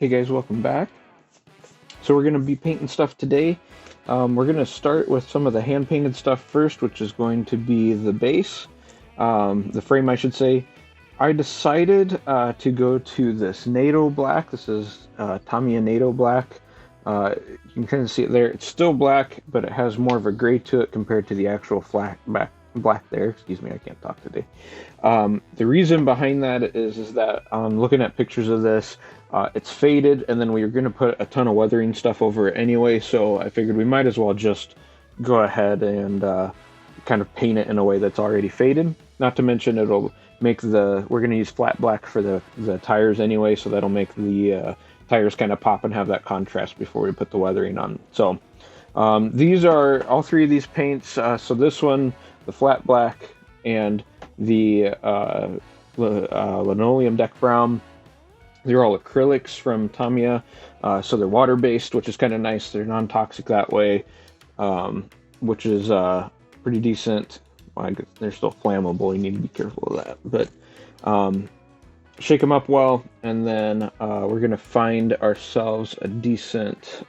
Hey guys, welcome back. So we're going to be painting stuff today. We're going to start with some of the hand painted stuff first, which is going to be the base, the frame I should say. I decided to go to this NATO black. This is Tamiya NATO black. You can kind of see it there. It's still black, but it has more of a gray to it compared to the actual black there. Excuse me, I can't talk today. The reason behind that is that looking at pictures of this, it's faded, and then we were going to put a ton of weathering stuff over it anyway, so I figured we might as well just go ahead and kind of paint it in a way that's already faded. Not to mention it'll make we're going to use flat black for the tires anyway, so that'll make the tires kind of pop and have that contrast before we put the weathering on. So these are all three of these paints. So this one, the flat black, and the linoleum deck brown, they're all acrylics from Tamiya, so they're water-based, which is kind of nice. They're non-toxic that way, which is pretty decent. Well, I guess they're still flammable. You need to be careful of that. But shake them up well, and then we're going to find ourselves a decent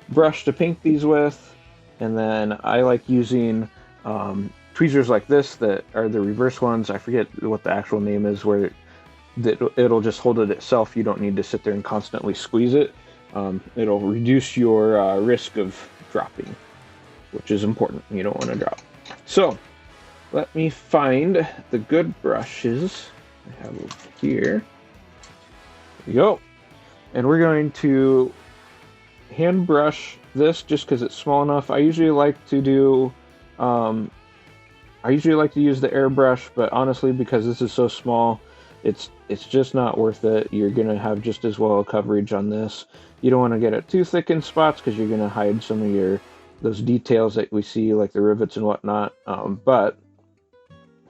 brush to paint these with. And then I like using tweezers like this that are the reverse ones. I forget what the actual name is, where it'll just hold it itself. You don't need to sit there and constantly squeeze it. It'll reduce your risk of dropping, which is important. You don't want to drop. So let me find the good brushes I have over here. There you go. And we're going to hand brush this just because it's small enough. I usually like to use the airbrush, but honestly, because this is so small, it's just not worth it. You're gonna have just as well coverage on this. You don't want to get it too thick in spots because you're gonna hide some of those details that we see, like the rivets and whatnot. But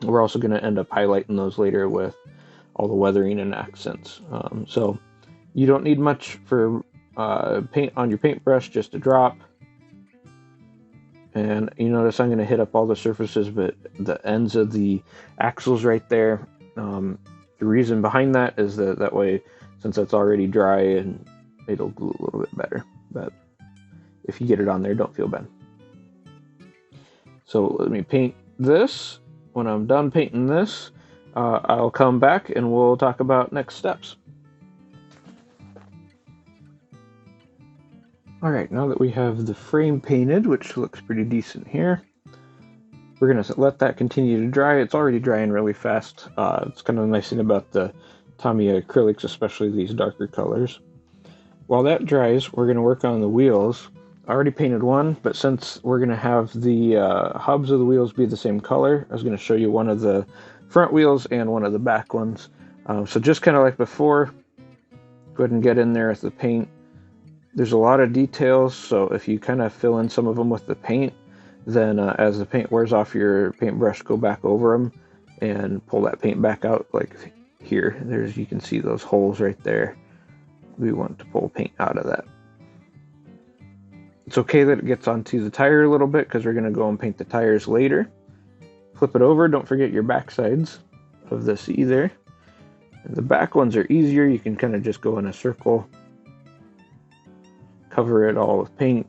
we're also gonna end up highlighting those later with all the weathering and accents. So you don't need much for paint on your paintbrush, just a drop. And you notice I'm going to hit up all the surfaces, but the ends of the axles right there. The reason behind that is that way, since it's already dry, and it'll glue a little bit better. But if you get it on there, don't feel bad. So let me paint this. When I'm done painting this, I'll come back and we'll talk about next steps. Alright, now that we have the frame painted, which looks pretty decent here, we're going to let that continue to dry. It's already drying really fast. It's kind of the nice thing about the Tamiya acrylics, especially these darker colors. While that dries, we're going to work on the wheels. I already painted one, but since we're going to have the hubs of the wheels be the same color, I was going to show you one of the front wheels and one of the back ones. So just kind of like before, go ahead and get in there with the paint. There's a lot of details, so if you kind of fill in some of them with the paint, then as the paint wears off your paintbrush, go back over them and pull that paint back out. Like here, you can see those holes right there. We want to pull paint out of that. It's okay that it gets onto the tire a little bit because we're going to go and paint the tires later. Flip it over. Don't forget your back sides of this either. And the back ones are easier. You can kind of just go in a circle, cover it all with paint.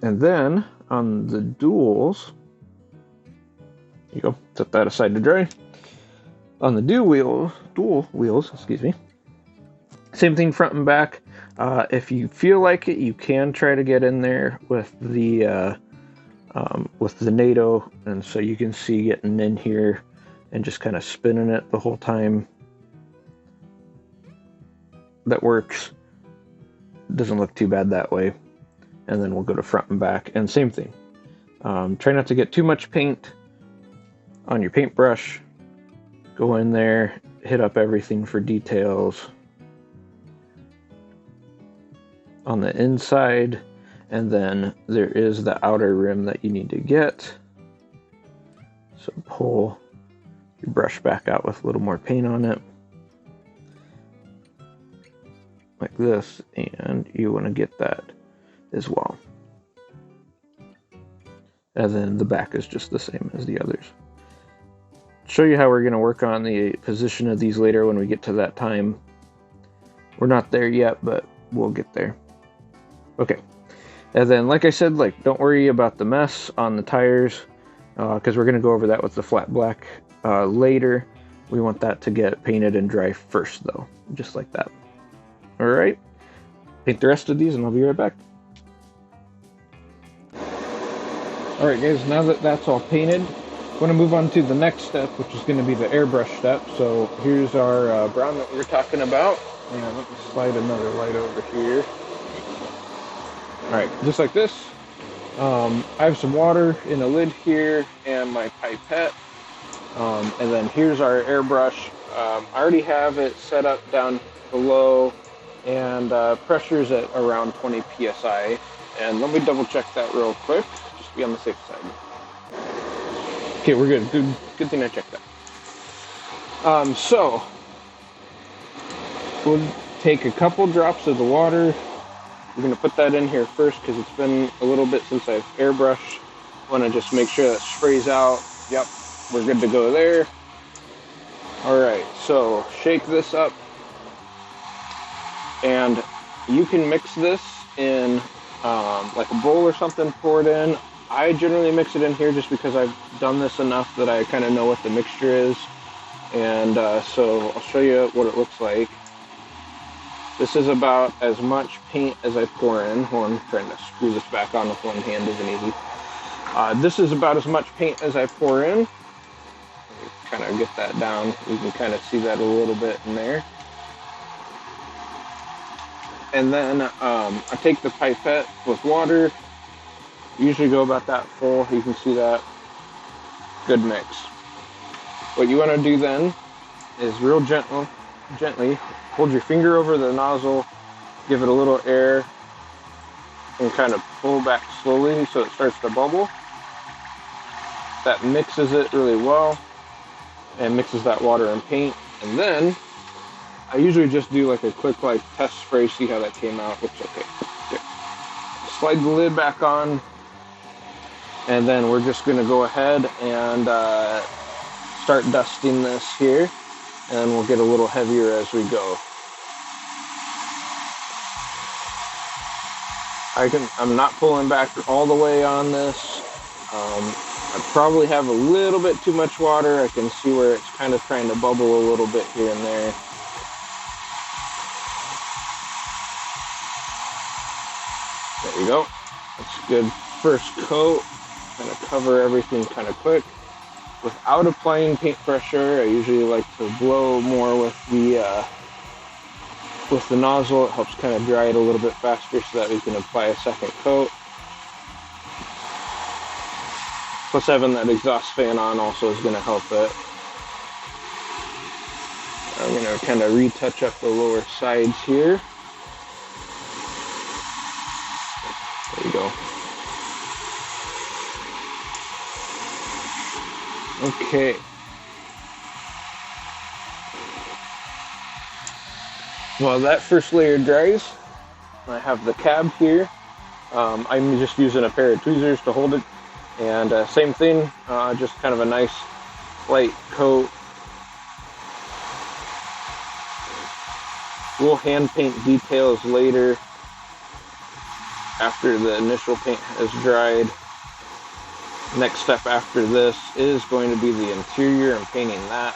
And then on the duels, there you go, set that aside to dry. On the dual wheels, excuse me, same thing front and back. If you feel like it, you can try to get in there with the NATO, and so you can see getting in here and just kind of spinning it the whole time. That works. Doesn't look too bad that way. And then we'll go to front and back, and same thing. Try not to get too much paint on your paintbrush. Go in there, hit up everything for details on the inside, and then there is the outer rim that you need to get. So pull your brush back out with a little more paint on it, like this, and you want to get that as well. And then the back is just the same as the others. Show you how we're going to work on the position of these later when we get to that time. We're not there yet, but we'll get there. Okay. And then, like I said, don't worry about the mess on the tires, because we're going to go over that with the flat black later. We want that to get painted and dry first, though, just like that. All right. Paint the rest of these, and I'll be right back. All right, guys, now that that's all painted, I'm going to move on to the next step, which is going to be the airbrush step. So here's our brown that we were talking about. And let me slide another light over here. All right, just like this. I have some water in a lid here and my pipette. And then here's our airbrush. I already have it set up down below, and pressure's at around 20 psi. And let me double check that real quick, just be on the safe side. Okay, we're good. Good thing I checked that. So we'll take a couple drops of the water. We're going to put that in here first because it's been a little bit since I've airbrushed. I want to just make sure that sprays out. Yep, we're good to go there. Alright, so shake this up. And you can mix this in like a bowl or something, pour it in. I generally mix it in here just because I've done this enough that I kind of know what the mixture is. And so I'll show you what it looks like. This is about as much paint as I pour in. Hold on, I'm trying to screw this back on with one hand, isn't easy. This is about as much paint as I pour in. Kind of get that down. You can kind of see that a little bit in there. And then I take the pipette with water. Usually go about that full. You can see that. Good mix. What you want to do then is real gently hold your finger over the nozzle, give it a little air, and kind of pull back slowly so it starts to bubble. That mixes it really well and mixes that water and paint. And then I usually just do like a quick test spray, see how that came out. Looks okay. Good. Slide the lid back on, and then we're just going to go ahead and start dusting this here, and we'll get a little heavier as we go. I'm not pulling back all the way on this. I probably have a little bit too much water. I can see where it's kind of trying to bubble a little bit here and there. There you go. That's good first coat. Kind of cover everything kind of quick. Without applying paint pressure, I usually like to blow more with the nozzle. It helps kind of dry it a little bit faster so that we can apply a second coat. Plus having that exhaust fan on also is going to help it. I'm going to kind of retouch up the lower sides here. There you go. Okay. While that first layer dries, I have the cab here. I'm just using a pair of tweezers to hold it. And same thing, just kind of a nice light coat. We'll hand paint details later after the initial paint has dried. Next step after this is going to be the interior and painting that.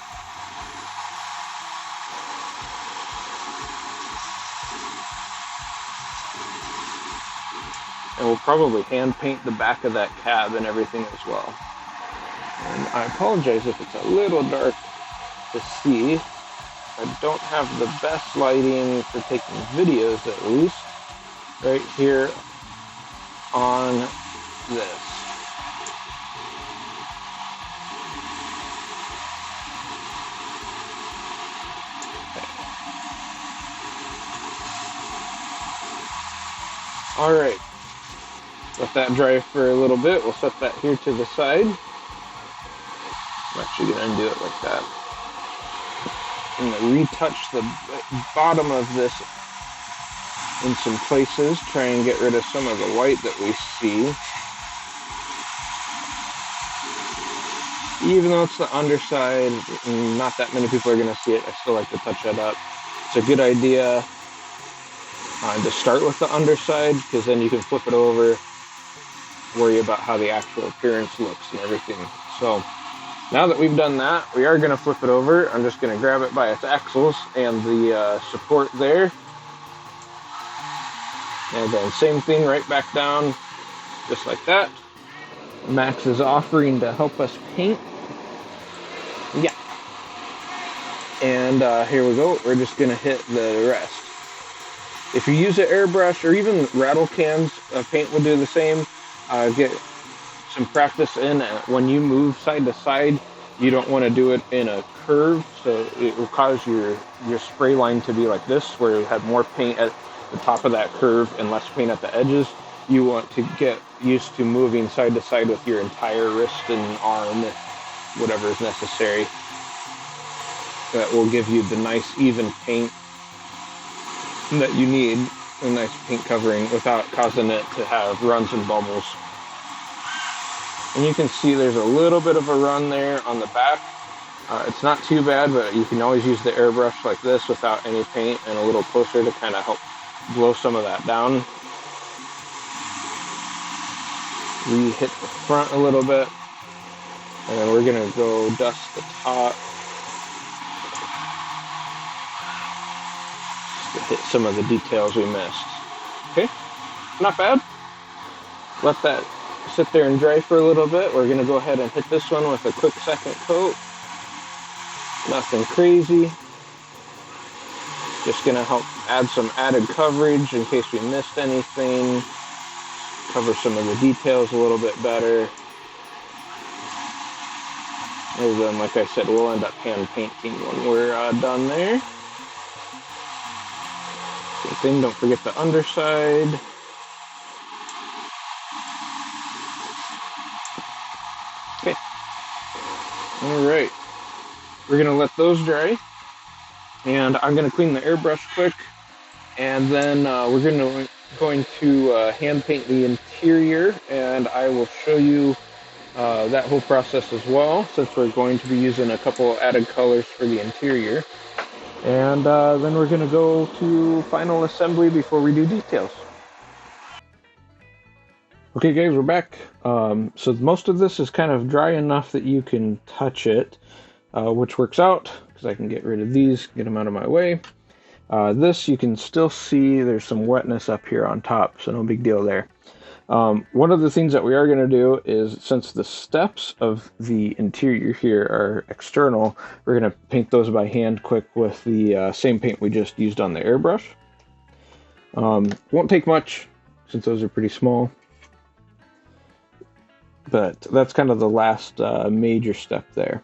And we'll probably hand paint the back of that cab and everything as well. And I apologize if it's a little dark to see. I don't have the best lighting for taking videos, at least, right here on this. Okay. All right. Let that dry for a little bit. We'll set that here to the side. I'm actually going to undo it like that. I'm going to retouch the bottom of this in some places. Try and get rid of some of the white that we see. Even though it's the underside, not that many people are going to see it, I still like to touch that up. It's a good idea to start with the underside, because then you can flip it over, worry about how the actual appearance looks and everything. So now that we've done that, we are going to flip it over. I'm just going to grab it by its axles and the support there. And then same thing, right back down, just like that. Max is offering to help us paint. Yeah. And here we go. We're just going to hit the rest. If you use an airbrush or even rattle cans, paint will do the same. Get some practice in. When you move side to side, you don't want to do it in a curve, so it will cause your spray line to be like this, where you have more paint at the top of that curve and less paint at the edges. You want to get used to moving side to side with your entire wrist and arm, whatever is necessary. That will give you the nice even paint that you need, a nice paint covering without causing it to have runs and bubbles. And you can see there's a little bit of a run there on the back. It's not too bad, but you can always use the airbrush like this without any paint and a little closer to kind of help blow some of that down. We hit the front a little bit, and then we're going to go dust the top. Just to hit some of the details we missed. Okay, not bad. Let that sit there and dry for a little bit. We're going to go ahead and hit this one with a quick second coat. Nothing crazy. Just going to help add some added coverage in case we missed anything. Cover some of the details a little bit better. And then, like I said, we'll end up hand painting when we're done there. Same thing, don't forget the underside. Okay. Alright. We're going to let those dry. And I'm going to clean the airbrush quick. And then we're going to hand paint the interior. And I will show you that whole process as well, since we're going to be using a couple added colors for the interior. And then we're going to go to final assembly before we do details. Okay guys, we're back. So most of this is kind of dry enough that you can touch it, which works out, because I can get rid of these, get them out of my way. This, you can still see there's some wetness up here on top, so no big deal there. One of the things that we are going to do is, since the steps of the interior here are external, we're going to paint those by hand quick with the same paint we just used on the airbrush. Won't take much, since those are pretty small. But that's kind of the last major step there.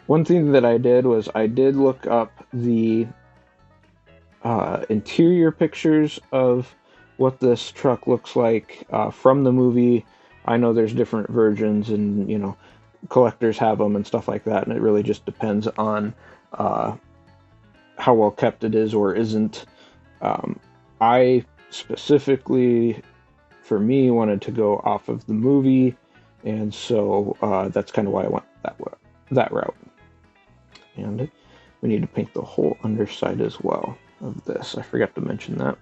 One thing that I did was I did look up the interior pictures of what this truck looks like from the movie. I know there's different versions, and you know, collectors have them and stuff like that, and it really just depends on how well kept it is or isn't. I specifically, for me, wanted to go off of the movie, and so that's kind of why I went that route. And we need to paint the whole underside as well of this. I forgot to mention that.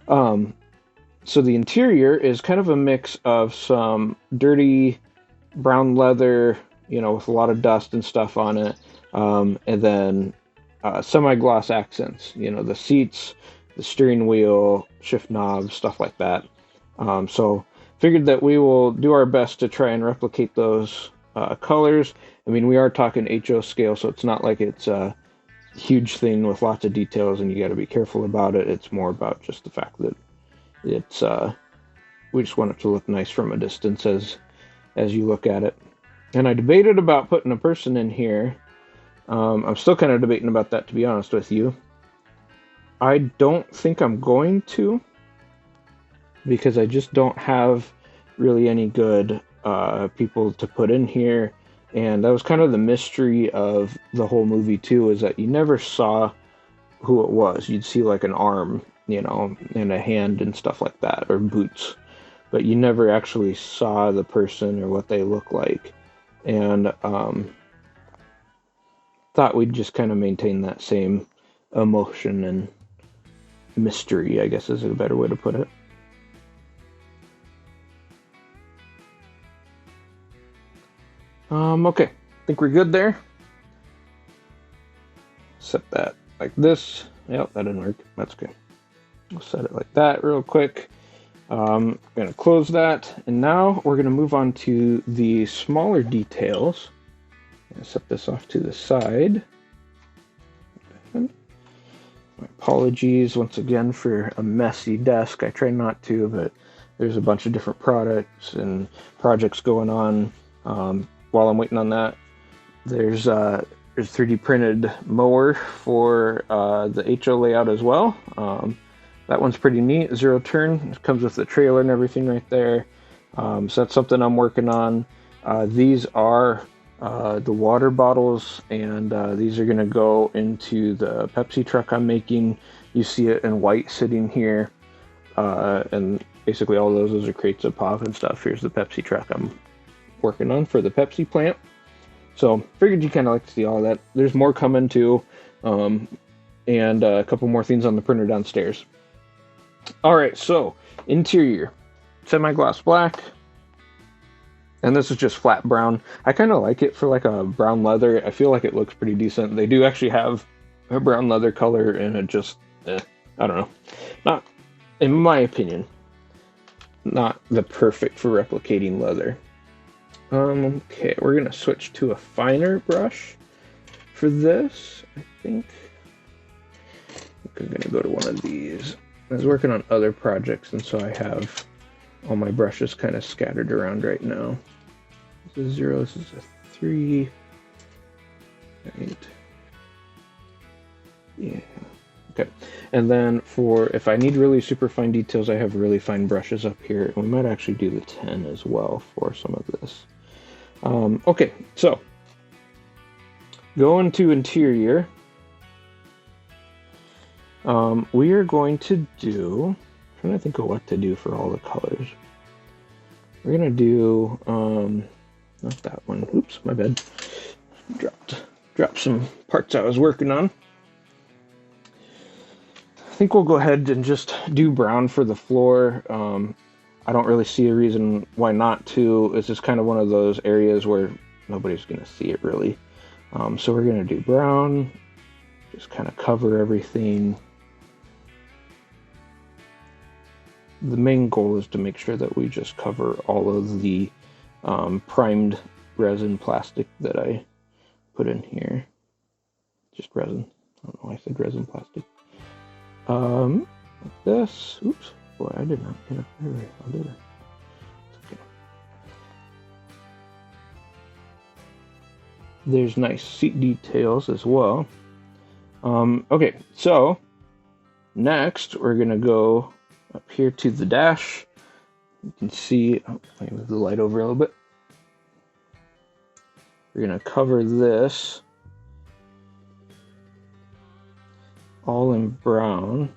So the interior is kind of a mix of some dirty brown leather, you know, with a lot of dust and stuff on it, and then semi-gloss accents, you know, the seats, the steering wheel, shift knobs, stuff like that. So figured that we will do our best to try and replicate those colors. I mean, we are talking HO scale, so it's not like it's a huge thing with lots of details and you got to be careful about it. It's more about just the fact that it's we just want it to look nice from a distance as you look at it. And I debated about putting a person in here. I'm still kind of debating about that, to be honest with you. I don't think I'm going to, because I just don't have really any good people to put in here. And that was kind of the mystery of the whole movie too, is that you never saw who it was. You'd see like an arm, you know, and a hand and stuff like that, or boots, but you never actually saw the person or what they look like. And thought we'd just kind of maintain that same emotion and mystery, I guess is a better way to put it. Okay, I think we're good there. Set that like this. Yep, that didn't work. That's good. We'll set it like that real quick. I'm going to close that, and now we're going to move on to the smaller details. I'm going to set this off to the side. My apologies once again for a messy desk. I try not to, but there's a bunch of different products and projects going on. While I'm waiting on that, there's 3D printed mower for the HO layout as well. That one's pretty neat. Zero turn. It comes with the trailer and everything right there. So that's something I'm working on. These are the water bottles, and these are going to go into the Pepsi truck I'm making. You see it in white sitting here. And basically all those are crates of pop and stuff. Here's the Pepsi truck I'm working on for the Pepsi plant. So figured you kind of like to see all that. There's more coming too. And a couple more things on the printer downstairs. Alright, so interior, semi-gloss black, and this is just flat brown. I kind of like it for like a brown leather. I feel like it looks pretty decent. They do actually have a brown leather color, and it just, I don't know. Not, in my opinion, not the perfect for replicating leather. Okay, we're going to switch to a finer brush for this, I think. I'm going to go to one of these. I was working on other projects, and so I have all my brushes kind of scattered around right now. This is a 0, this is a 3. Right. Yeah. Okay. And then for, if I need really super fine details, I have really fine brushes up here. And we might actually do the 10 as well for some of this. Okay, so going to interior. We are going to do, I'm trying to think of what to do for all the colors. We're going to do, not that one. Oops, my bad. Dropped some parts I was working on. I think we'll go ahead and just do brown for the floor. I don't really see a reason why not to. It's just kind of one of those areas where nobody's going to see it really. So we're going to do brown, just kind of cover everything. The main goal is to make sure that we just cover all of the primed resin plastic that I put in here. Just resin. I don't know why I said resin plastic. Like this. Oops. Boy, I did not get up very well, did I? It's okay. There's nice seat details as well. Okay, so next we're going to go up here to the dash. You can see, let me move the light over a little bit. We're going to cover this all in brown.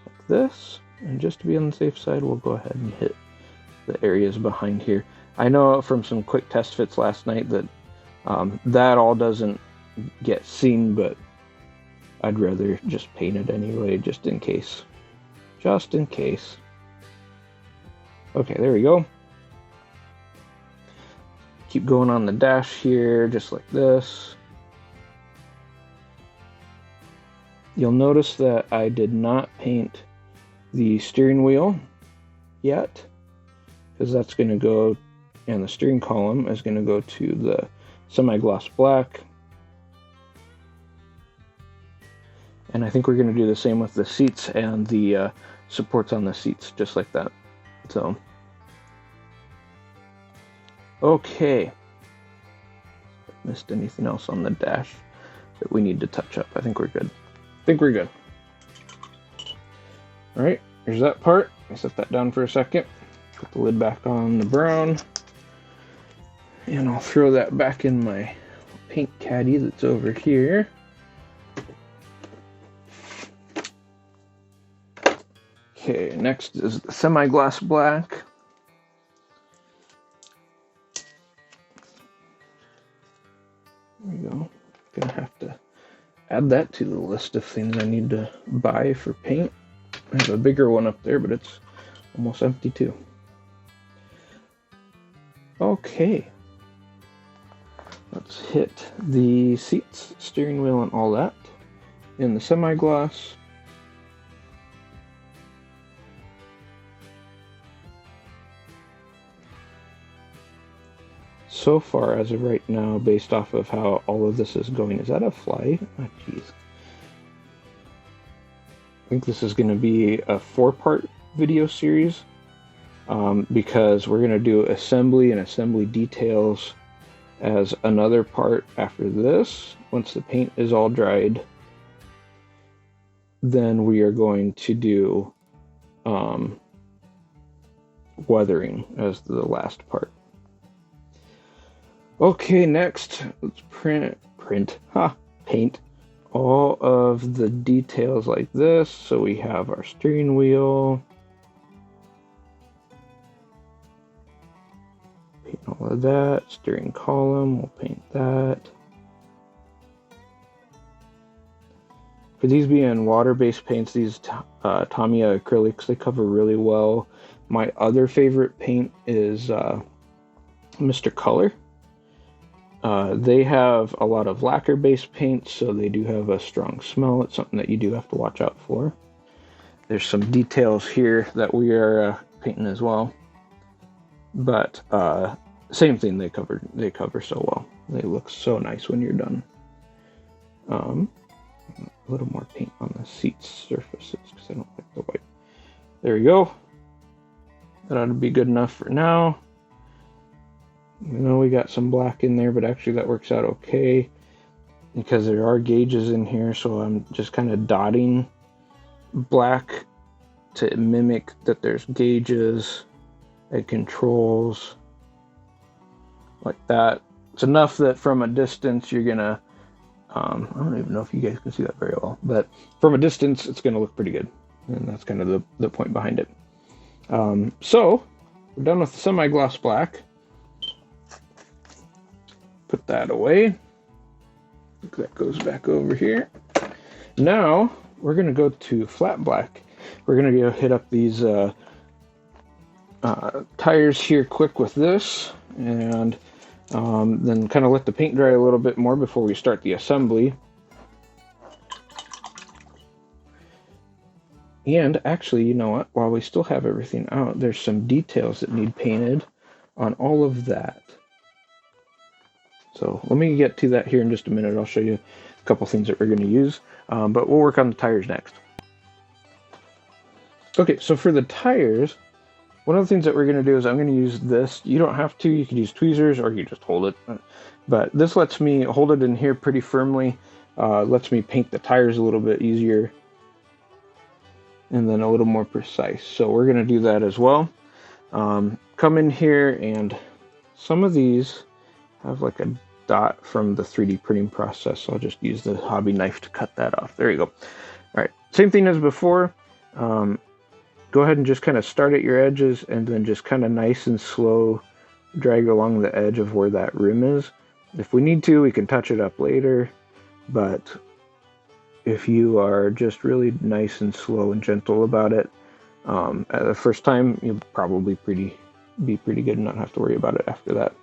Like this. And just to be on the safe side, we'll go ahead and hit the areas behind here. I know from some quick test fits last night that that all doesn't get seen, but I'd rather just paint it anyway, just in case. Just in case. Okay, there we go. Keep going on the dash here, just like this. You'll notice that I did not paint the steering wheel yet, because that's going to go, and the steering column is going to go to the semi-gloss black. And I think we're going to do the same with the seats and the supports on the seats, just like that. So, okay. Missed anything else on the dash that we need to touch up? I think we're good. All right, here's that part. I set that down for a second. Put the lid back on the brown. And I'll throw that back in my paint caddy that's over here. Okay, next is the semi-gloss black. There we go. Gonna have to add that to the list of things I need to buy for paint. I have a bigger one up there, but it's almost empty too. Okay. Let's hit the seats, steering wheel, and all that in the semi-gloss. So far, as of right now, based off of how all of this is going, is that a fly? Oh, jeez. I think this is going to be a 4-part video series because we're going to do assembly and assembly details as another part after this. Once the paint is all dried, then we are going to do weathering as the last part. Okay, next, let's paint all of the details like this. So we have our steering wheel, paint all of that, steering column, we'll paint that. For these being water-based paints, these Tamiya acrylics, they cover really well. My other favorite paint is Mr. Color. They have a lot of lacquer-based paints, so they do have a strong smell. It's something that you do have to watch out for. There's some details here that we are painting as well, but same thing. They cover so well. They look so nice when you're done. A little more paint on the seat surfaces because I don't like the white. There we go. That ought to be good enough for now. I know we got some black in there, but actually that works out okay because there are gauges in here, so I'm just kind of dotting black to mimic that there's gauges and controls like that. It's enough that from a distance you're gonna I don't even know if you guys can see that very well, but from a distance it's gonna look pretty good, and that's kind of the point behind it. So we're done with the semi-gloss black. Put that away. That goes back over here. Now we're gonna go to flat black. We're gonna go hit up these tires here quick with this, and then kind of let the paint dry a little bit more before we start the assembly. And actually, you know what? While we still have everything out, there's some details that need painted on all of that. So let me get to that here in just a minute. I'll show you a couple things that we're going to use, but we'll work on the tires next. Okay, so for the tires, one of the things that we're going to do is I'm going to use this. You don't have to. You can use tweezers or you just hold it. But this lets me hold it in here pretty firmly. Lets me paint the tires a little bit easier and then a little more precise. So we're going to do that as well. Come in here, and some of these have like a dot from the 3D printing process. So I'll just use the hobby knife to cut that off. There you go. All right, same thing as before. Go ahead and just kind of start at your edges and then just kind of nice and slow drag along the edge of where that rim is. If we need to, we can touch it up later, but if you are just really nice and slow and gentle about it, at the first time, you'll probably be pretty good and not have to worry about it after that.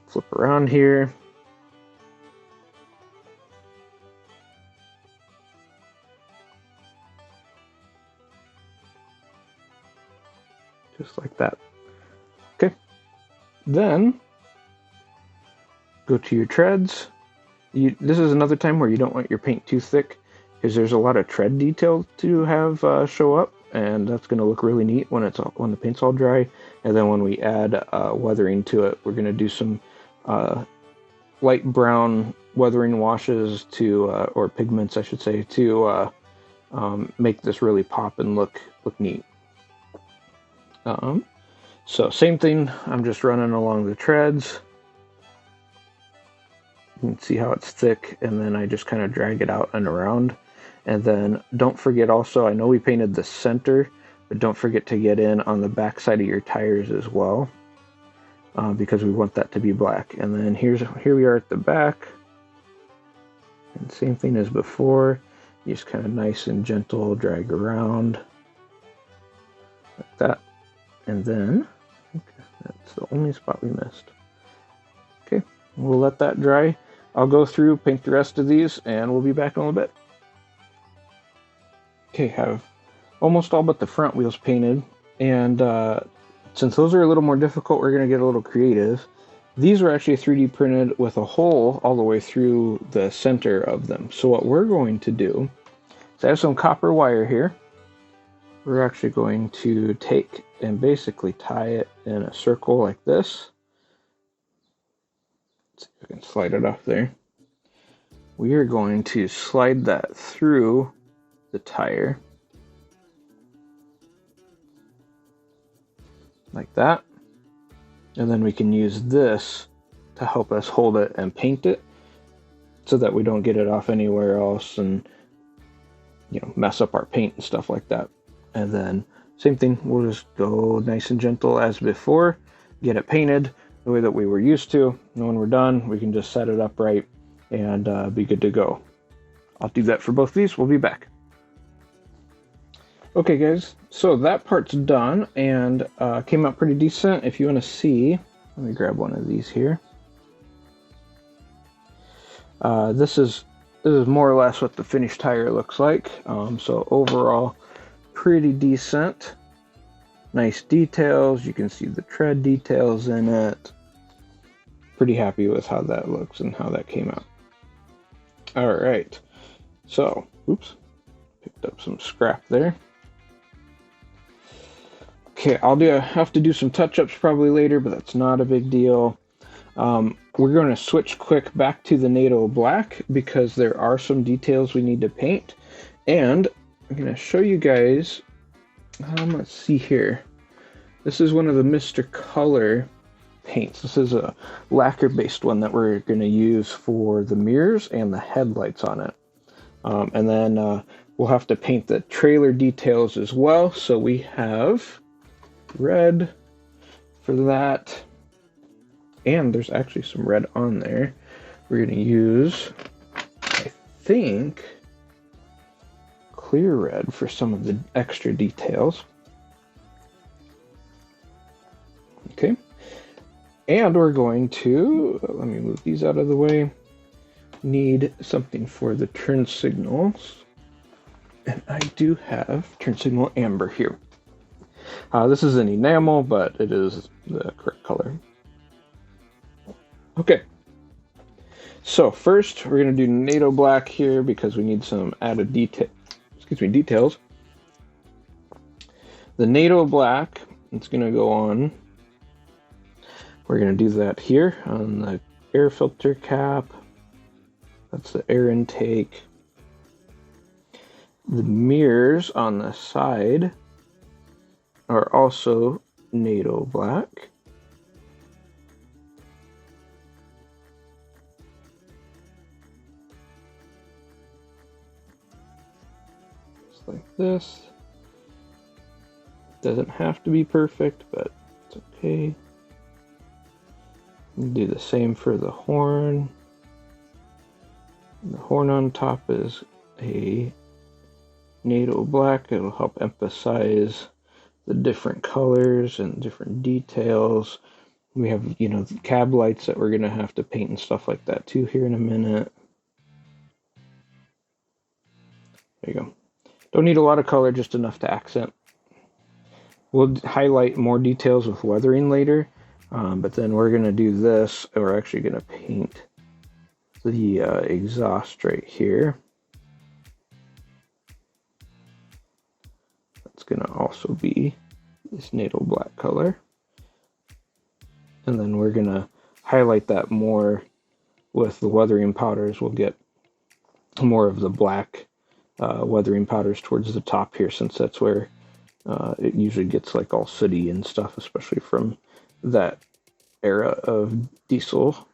Flip around here. Just like that. Okay. Then go to your treads. This is another time where you don't want your paint too thick because there's a lot of tread detail to have show up, and that's going to look really neat when the paint's all dry. And then when we add weathering to it, we're going to do some light brown weathering washes or pigments, I should say, to make this really pop and look neat. So same thing, I'm just running along the treads. You can see how it's thick, and then I just kind of drag it out and around. And then don't forget also, I know we painted the center, but don't forget to get in on the back side of your tires as well. because we want that to be black. And then here we are at the back, and same thing as before. You just kind of nice and gentle drag around like that, and then okay, that's the only spot we missed. Okay, we'll let that dry. I'll go through, paint the rest of these, and we'll be back in a little bit. Okay, have almost all but the front wheels painted, and since those are a little more difficult, we're going to get a little creative. These were actually 3D printed with a hole all the way through the center of them. So what we're going to do is I have some copper wire here. We're actually going to take and basically tie it in a circle like this. Let's see if I can slide it off there. We are going to slide that through the tire like that, and then we can use this to help us hold it and paint it so that we don't get it off anywhere else and mess up our paint and stuff like that. And then same thing, we'll just go nice and gentle as before, get it painted the way that we were used to, and when we're done we can just set it up right and be good to go. I'll do that for both of these. We'll be back. Okay guys, so that part's done and came out pretty decent. If you want to see, let me grab one of these here. This is more or less what the finished tire looks like. So overall, pretty decent. Nice details. You can see the tread details in it. Pretty happy with how that looks and how that came out. All right. So, oops, picked up some scrap there. Okay, I'll have to do some touch-ups probably later, but that's not a big deal. We're going to switch quick back to the NATO black because there are some details we need to paint. And I'm going to show you guys, let's see here. This is one of the Mr. Color paints. This is a lacquer-based one that we're going to use for the mirrors and the headlights on it. And then we'll have to paint the trailer details as well. So we have red for that, and there's actually some red on there. We're going to use, I think, clear red for some of the extra details. Okay, and we're going to, let me move these out of the way, need something for the turn signals, and I do have turn signal amber here. This is an enamel, but it is the correct color. Okay, so first we're going to do NATO black here because we need some added details. The NATO black, it's going to go on. We're going to do that here on the air filter cap. That's the air intake. The mirrors on the side are also NATO black. Just like this. Doesn't have to be perfect, but it's okay. Do the same for the horn. The horn on top is a NATO black. It'll help emphasize the different colors and different details. We have, cab lights that we're going to have to paint and stuff like that too here in a minute. There you go. Don't need a lot of color, just enough to accent. We'll highlight more details with weathering later, but then we're going to do this. We're actually going to paint the exhaust right here. That's going to also be this NATO black color. And then we're going to highlight that more with the weathering powders. We'll get more of the black weathering powders towards the top here, since that's where it usually gets like all sooty and stuff, especially from that era of diesel.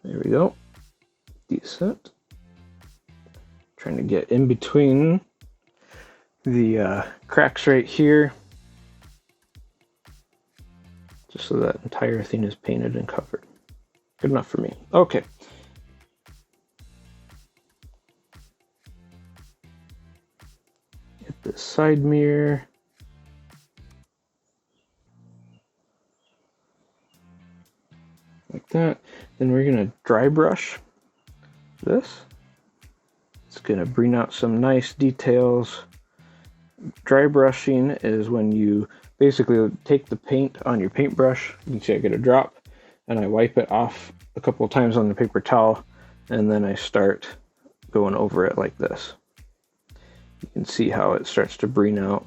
There we go. Decent. Trying to get in between the cracks right here, just so that entire thing is painted and covered. Good enough for me. Okay. Get this side mirror. Like that. Then we're gonna dry brush this. It's gonna bring out some nice details. Dry brushing is when you basically take the paint on your paintbrush. You can see I get a drop, and I wipe it off a couple of times on the paper towel, and then I start going over it like this. You can see how it starts to bring out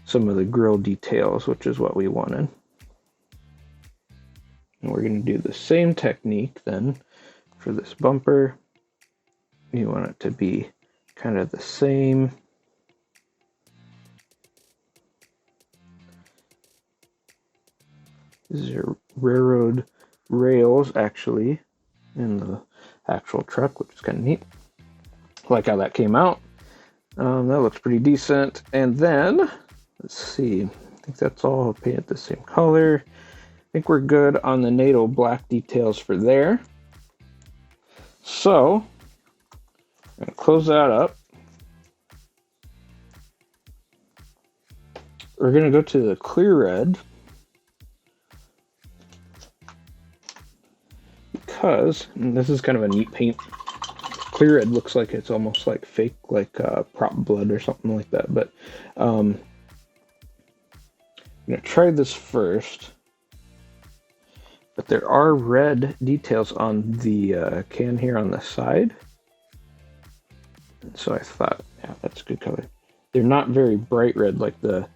some of the grill details, which is what we wanted. And we're going to do the same technique then for this bumper. You want it to be kind of the same. These are railroad rails actually in the actual truck, which is kind of neat. I like how that came out. That looks pretty decent. And then, let's see, I think that's all painted the same color. I think we're good on the NATO black details for there. So, I'm going to close that up. We're going to go to the clear red, because, and this is kind of a neat paint, clear red looks like it's almost like fake, like prop blood or something like that, but I'm going to try this first. But there are red details on the can here on the side. And so I thought, yeah, that's a good color. They're not very bright red like the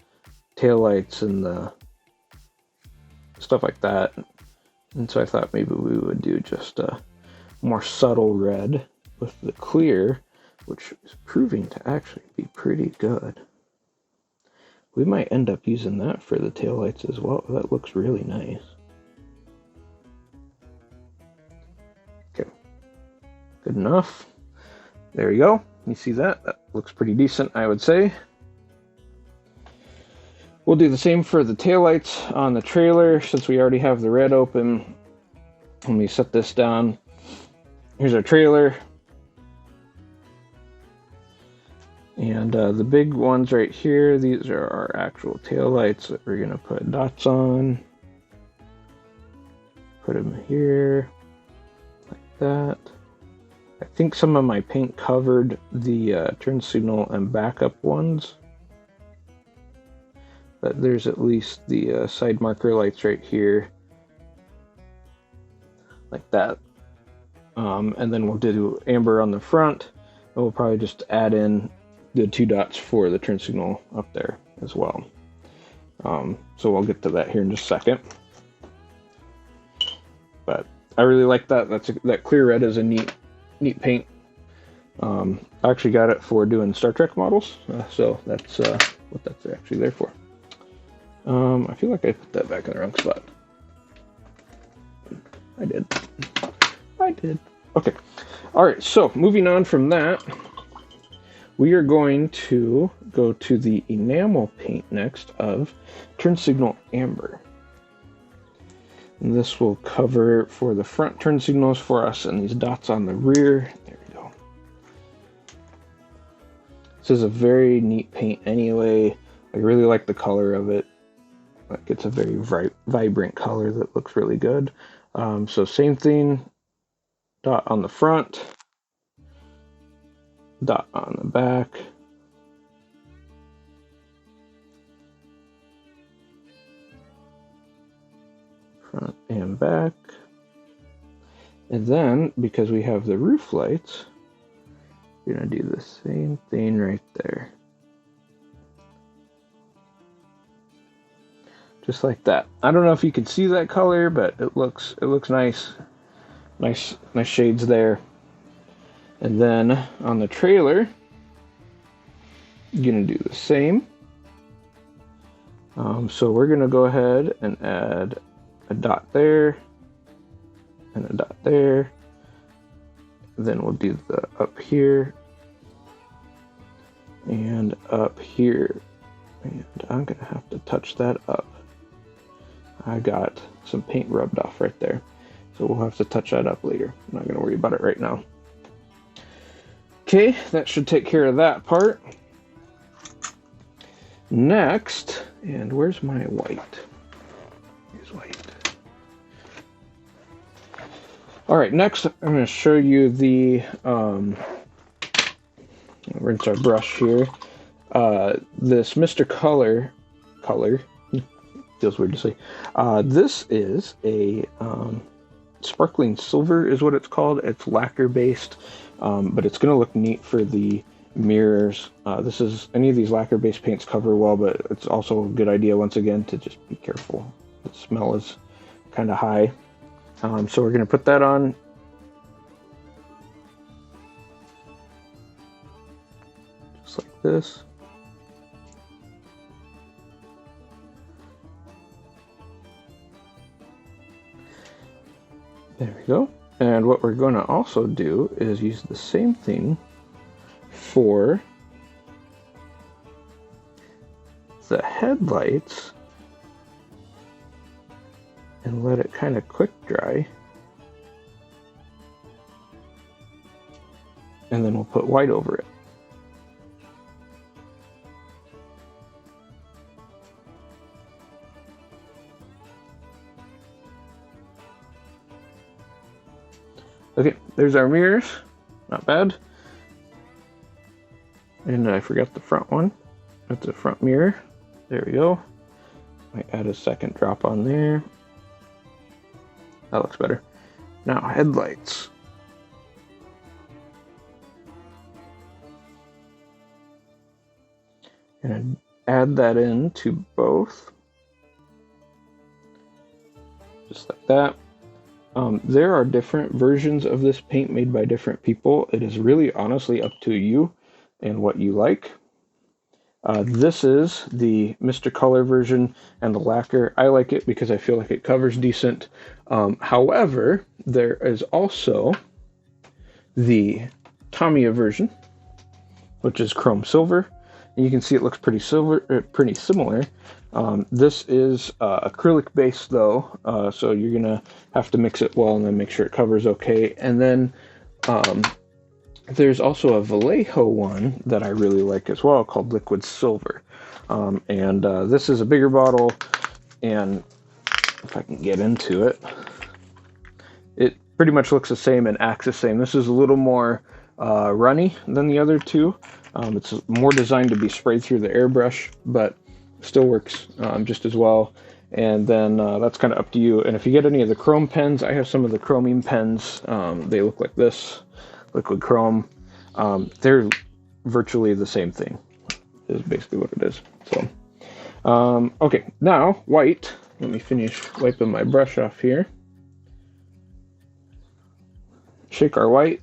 taillights and the stuff like that. And so I thought maybe we would do just a more subtle red with the clear, which is proving to actually be pretty good. We might end up using that for the taillights as well. That looks really nice. Okay, good enough. There you go. You see that? That looks pretty decent, I would say. We'll do the same for the taillights on the trailer since we already have the red open. Let me set this down. Here's our trailer. And the big ones right here, these are our actual taillights that we're going to put dots on. Put them here, like that. I think some of my paint covered the turn signal and backup ones. But there's at least the side marker lights right here. Like that. And then we'll do amber on the front. And we'll probably just add in the 2 dots for the turn signal up there as well. So we'll get to that here in just a second. But I really like that. That clear red is a neat paint. I actually got it for doing Star Trek models, so that's what that's actually there for. I feel like I put that back in the wrong spot. I did. Okay. All right. So moving on from that, we are going to go to the enamel paint next of turn signal amber. And this will cover for the front turn signals for us and these dots on the rear. There we go. This is a very neat paint anyway. I really like the color of it. Like, it's a very vibrant color that looks really good. So same thing, dot on the front, dot on the back. Front and back. And then, because we have the roof lights, we're going to do the same thing right there. Just like that. I don't know if you can see that color, but it looks nice. Nice shades there. And then on the trailer, you're going to do the same. So we're going to go ahead and add a dot there and a dot there. Then we'll do the up here and up here. And I'm going to have to touch that up. I got some paint rubbed off right there. So we'll have to touch that up later. I'm not going to worry about it right now. Okay, that should take care of that part. Next, and where's my white? Here's white. All right, next I'm going to show you the, rinse our brush here. This Mr. Color, feels weird to say. This is a sparkling silver is what it's called. It's lacquer based, but it's going to look neat for the mirrors. This is, any of these lacquer based paints cover well, but it's also a good idea once again to just be careful. The smell is kind of high. So we're going to put that on. Just like this. There we go. And what we're going to also do is use the same thing for the headlights and let it kind of quick dry. And then we'll put white over it. Okay, there's our mirrors. Not bad. And I forgot the front one. That's the front mirror. There we go. Might add a second drop on there. That looks better. Now, headlights. And add that in to both. Just like that. There are different versions of this paint made by different people. It is really honestly up to you and what you like. This is the Mr. Color version and the lacquer. I like it because I feel like it covers decent. However, there is also the Tamiya version, which is chrome silver. And you can see it looks pretty similar. This is acrylic based though, so you're gonna have to mix it well and then make sure it covers okay. And then there's also a Vallejo one that I really like as well called Liquid Silver. And this is a bigger bottle, and if I can get into it, it pretty much looks the same and acts the same. This is a little more runny than the other two. It's more designed to be sprayed through the airbrush, but still works just as well. And then that's kind of up to you. And if you get any of the chrome pens, I have some of the chromium pens. They look like this, liquid chrome. They're virtually the same thing, is basically what it is. So, okay, now white. Let me finish wiping my brush off here. Shake our white.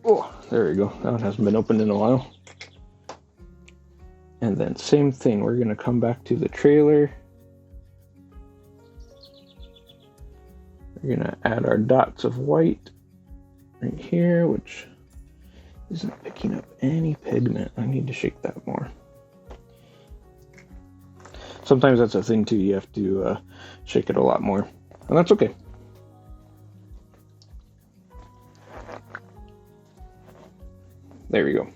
Oh, there we go. That one hasn't been opened in a while. And then same thing, we're going to come back to the trailer. We're going to add our dots of white right here, which isn't picking up any pigment. I need to shake that more. Sometimes that's a thing too, you have to shake it a lot more. And that's okay. There we go.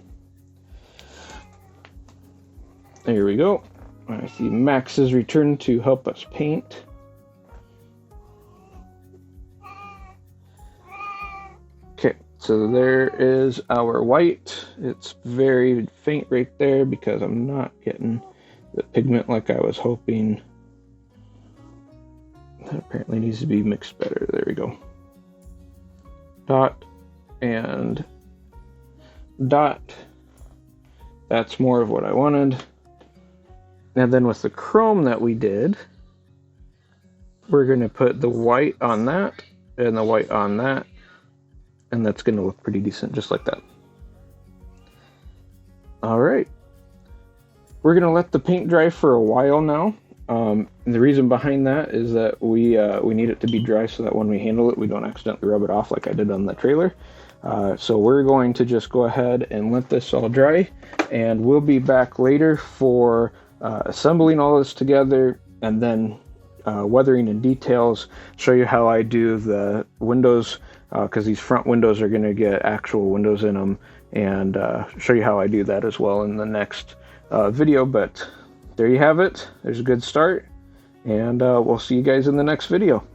There we go. I see Max has returned to help us paint. Okay, so there is our white. It's very faint right there because I'm not getting the pigment like I was hoping. That apparently needs to be mixed better. There we go. Dot and dot. That's more of what I wanted. And then with the chrome that we did, we're going to put the white on that and the white on that, and that's going to look pretty decent just like that. All right, we're going to let the paint dry for a while now, And the reason behind that is that we need it to be dry so that when we handle it, we don't accidentally rub it off like I did on the trailer. So we're going to just go ahead and let this all dry, and we'll be back later for assembling all this together, and then weathering in details, show you how I do the windows, because these front windows are going to get actual windows in them, and show you how I do that as well in the next video. But there you have it. There's a good start, and we'll see you guys in the next video.